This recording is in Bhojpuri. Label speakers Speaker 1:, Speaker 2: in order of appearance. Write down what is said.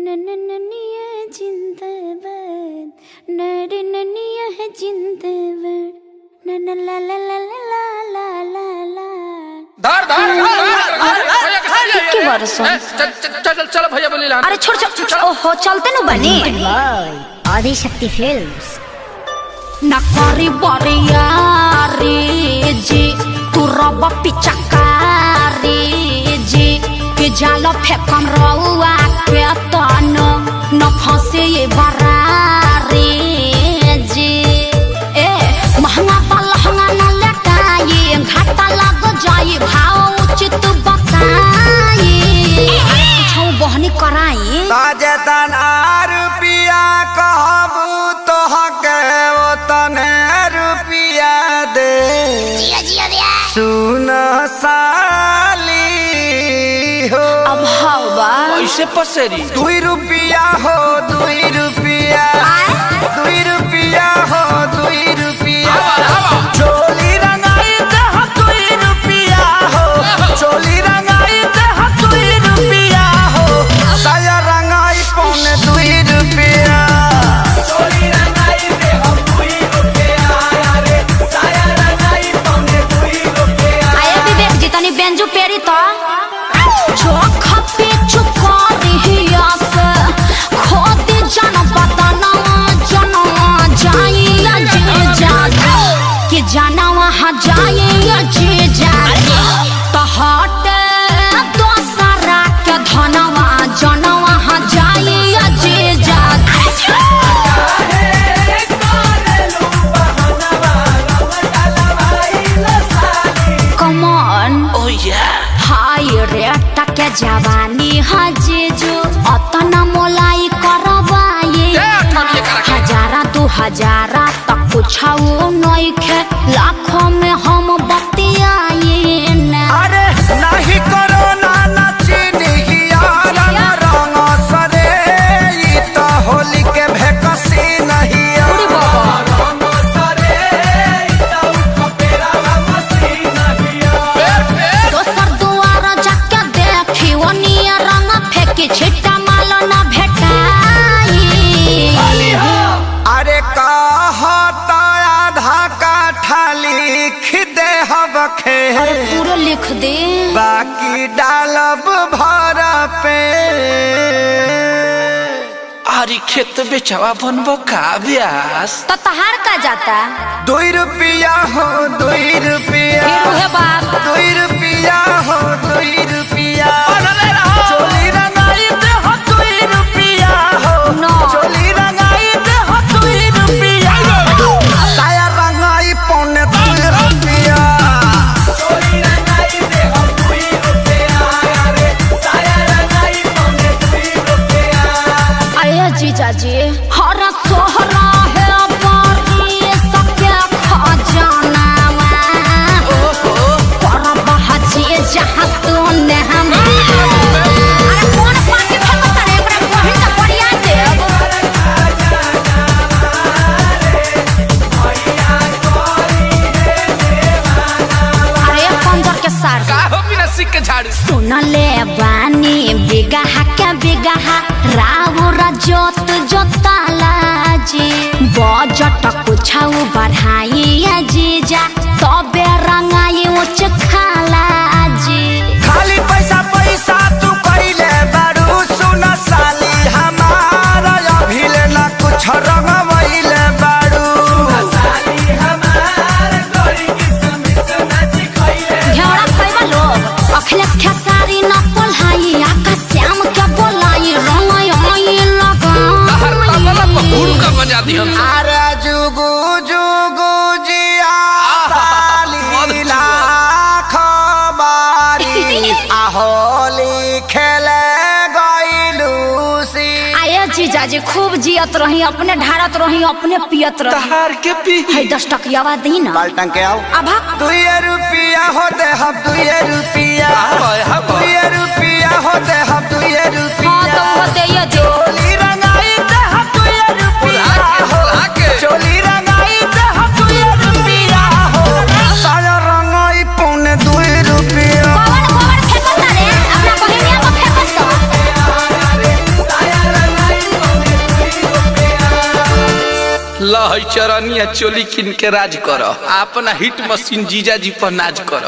Speaker 1: ननिया जिंदाबाद ननिया है जिंदाबाद नन ला ला ला ला ला ला ला
Speaker 2: धर धर
Speaker 1: के बरसों
Speaker 2: चल चल भैया बोली ला।
Speaker 1: अरे छोड़ छोड़ ओहो चलते न बनी
Speaker 3: आदि शक्ति फिल्म्स
Speaker 1: नकारी बरिया रे जी तू रब पिचकारी जी के जाल फेकम रउआ के तन न फंसे ये बरारी जी ए महंगा बलहंगा न लटाई घाटा लग जाई भाव उचित बताई छौ बहनी कराई
Speaker 4: ताजेतन रुपिया कहबू तो हके तने रुपिया दे सुन साली हो
Speaker 1: अब हवा
Speaker 2: कैसे पसेरी
Speaker 4: 2 रुपिया हो 2 रुपिया 2 रुपिया हो 2 रुपिया चोली रंगाई दे 2 रुपिया हो चोली रंगाई दे 2 रुपिया हो साया रंगाई पौने 2 रुपिया चोली रंगाई दे 2 रुपिया रे साया रंगाई पौने 2 रुपिया
Speaker 1: आया विवेक जी तनी बेंजू पेरी तो चोख पे चुकारी हियास खोदी जन बदना जनवा जाइया जे जागे कि जनवा हा जाइया जे जागे तो हट दोसरा के धनवा जनवा हा जाइया जे जागे कम ऑन
Speaker 2: ओ या
Speaker 1: हाय रे टके जवानी हजे जो अतना मोलाई करवाए हजारा 2000 तक कुछाओ नइखे लाखों में हम बतियाए ना
Speaker 4: अरे नहीं करो ना नचनिया रंग सरे ई तो होली के भेकसी नहीं
Speaker 1: उड़ी बाबा
Speaker 4: रंग सरे ई तो खपेरा मसी नहीं
Speaker 1: दोसर दुआर जाके देखी ओनिया रंग फेंकी छिट्टा माल ना भेटाई
Speaker 4: अरे कहता आधा काठा लिख दे हबखे
Speaker 1: अरे पूरा लिख दे
Speaker 4: बाकी डालब भर पे
Speaker 2: आरी खेत बेचवा बनबो का ब्यास
Speaker 1: तो तहार का जाता
Speaker 4: 2 रुपिया हो 2 रुपिया
Speaker 1: फिर उहे बात
Speaker 4: 2 रुपिया हो 2 रुपिया चोली रंगाई दे हो 2 रुपिया हो
Speaker 1: No.
Speaker 4: चोली रंगाई दे हो 2 रुपिया साया रंगाई पौने 2 रुपिया चोली रंगाई दे हो 2 रुपिया रे साया रंगाई पौने 2 रुपिया
Speaker 1: अरे जीजा जी हरा सोहरा है बारी सबके खजानावा पर बहजी जहाँ तूने हम अरे कौन पार्टी फेंकता रे एकरा बहिन का बढ़िया देव अरे पंजर के सार
Speaker 2: का हो बिना सिक के झाड़ू
Speaker 1: सुनले बानी बिगहा के बिगहा राउर जोत जोताला जी बजट कुछाऊ बढ़ाई जीजा तबे रंगाई उच खाला जी
Speaker 4: खाली पैसा पैसा तू कइले बारू सुन साली हमारा अभिले ना कुछ रंगवइले बारू साली हमार गोरी किसमिस नाच खइले
Speaker 1: घेरा खइबा लोग अखिलेश खेसारी न पोल्हाई आकाश श्याम के बोलाई रंगाई आई
Speaker 2: हर तबला पहुड़ का बजा दिहन
Speaker 4: अरे जुगु जुगु जिया साली लाख बारी होली खेले गइलू सी
Speaker 1: आये जीजा जी खूब जियत रही अपने ढारत रही अपने पियत रही
Speaker 2: तहार के पी
Speaker 1: है 10 टकियावा दी ना
Speaker 4: बाल्टन के आओ
Speaker 1: अभा
Speaker 4: 2 रुपिया हो दे हम 2 रुपिया
Speaker 2: हाँ,
Speaker 4: 2 रुपिया हो दे हम 2
Speaker 1: हाँ
Speaker 4: रुपिया
Speaker 1: तो वो दे ये दे
Speaker 4: चोली रंगाई दे हम 2 रुपिया हो चोली रंगाई दे हम 2 रुपिया हो साया रंगाई पौने 2 रुपिया
Speaker 1: कौन फेंकता रे अपना बहिनिया को फेंकत तो
Speaker 2: लहई चरनिया चोली किन के राज कर अपना हिट मशीन जीजा जी पर नाज कर।